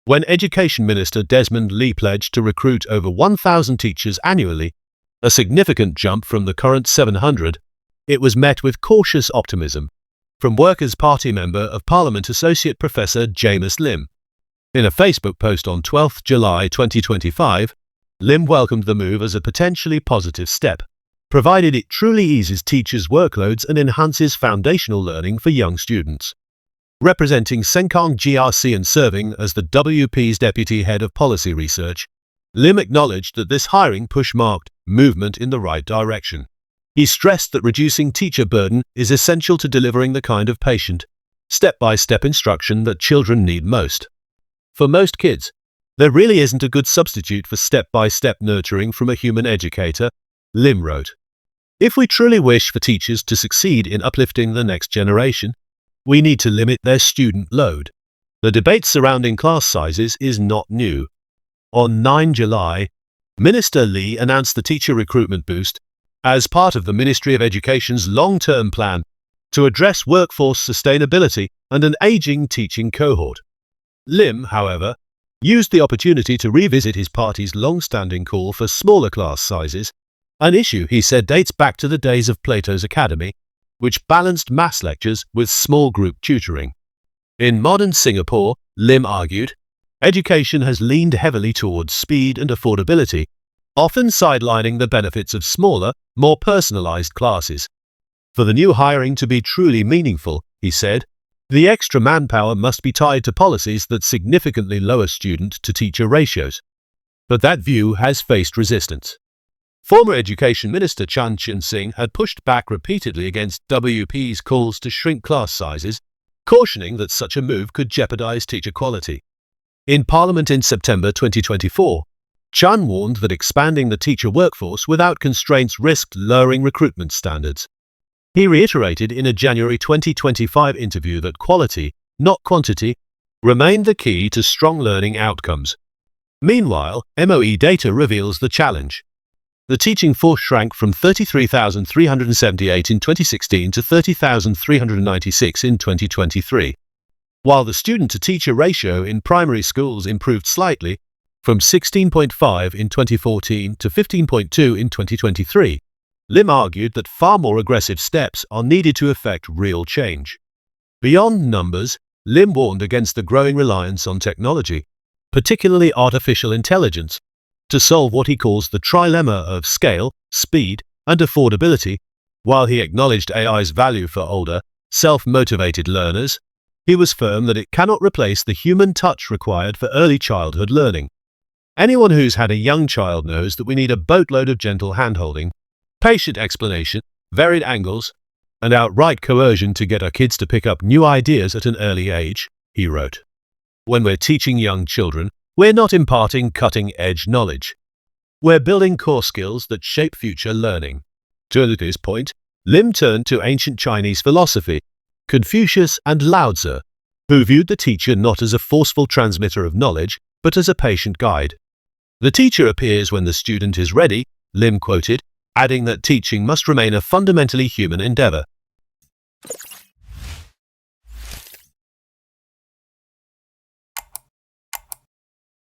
When Education Minister Desmond Lee pledged to recruit over 1,000 teachers annually, a significant jump from the current 700, it was met with cautious optimism from Workers' Party Member of Parliament Associate Professor Jamus Lim. In a Facebook post on 12 July 2025, Lim welcomed the move as a potentially positive step, provided it truly eases teachers' workloads and enhances foundational learning for young students. Representing Sengkang GRC and serving as the WP's Deputy Head of Policy Research, Lim acknowledged that this hiring push marked movement in the right direction. He stressed that reducing teacher burden is essential to delivering the kind of patient, step-by-step instruction that children need most. For most kids, there really isn't a good substitute for step-by-step nurturing from a human educator, Lim wrote. If we truly wish for teachers to succeed in uplifting the next generation, we need to limit their student load. The debate surrounding class sizes is not new. On 9 July, Minister Lee announced the teacher recruitment boost as part of the Ministry of Education's long-term plan to address workforce sustainability and an aging teaching cohort. Lim, however, used the opportunity to revisit his party's long-standing call for smaller class sizes, an issue he said dates back to the days of Plato's Academy, which balanced mass lectures with small group tutoring. In modern Singapore, Lim argued, education has leaned heavily towards speed and affordability, often sidelining the benefits of smaller, more personalized classes. For the new hiring to be truly meaningful, he said, the extra manpower must be tied to policies that significantly lower student-to-teacher ratios. But that view has faced resistance. Former Education Minister Chan Chun-sing had pushed back repeatedly against WP's calls to shrink class sizes, cautioning that such a move could jeopardize teacher quality. In Parliament in September 2024, Chan warned that expanding the teacher workforce without constraints risked lowering recruitment standards. He reiterated in a January 2025 interview that quality, not quantity, remained the key to strong learning outcomes. Meanwhile, MOE data reveals the challenge. The teaching force shrank from 33,378 in 2016 to 30,396 in 2023, while the student-to-teacher ratio in primary schools improved slightly, from 16.5 in 2014 to 15.2 in 2023. Lim argued that far more aggressive steps are needed to effect real change. Beyond numbers, Lim warned against the growing reliance on technology, particularly artificial intelligence, to solve what he calls the trilemma of scale, speed, and affordability. While he acknowledged AI's value for older, self-motivated learners, he was firm that it cannot replace the human touch required for early childhood learning. Anyone who's had a young child knows that we need a boatload of gentle handholding, patient explanation, varied angles, and outright coercion to get our kids to pick up new ideas at an early age, he wrote. When we're teaching young children, we're not imparting cutting-edge knowledge. We're building core skills that shape future learning. To this point, Lim turned to ancient Chinese philosophy, Confucius and Lao Tzu, who viewed the teacher not as a forceful transmitter of knowledge, but as a patient guide. The teacher appears when the student is ready, Lim quoted, adding that teaching must remain a fundamentally human endeavor.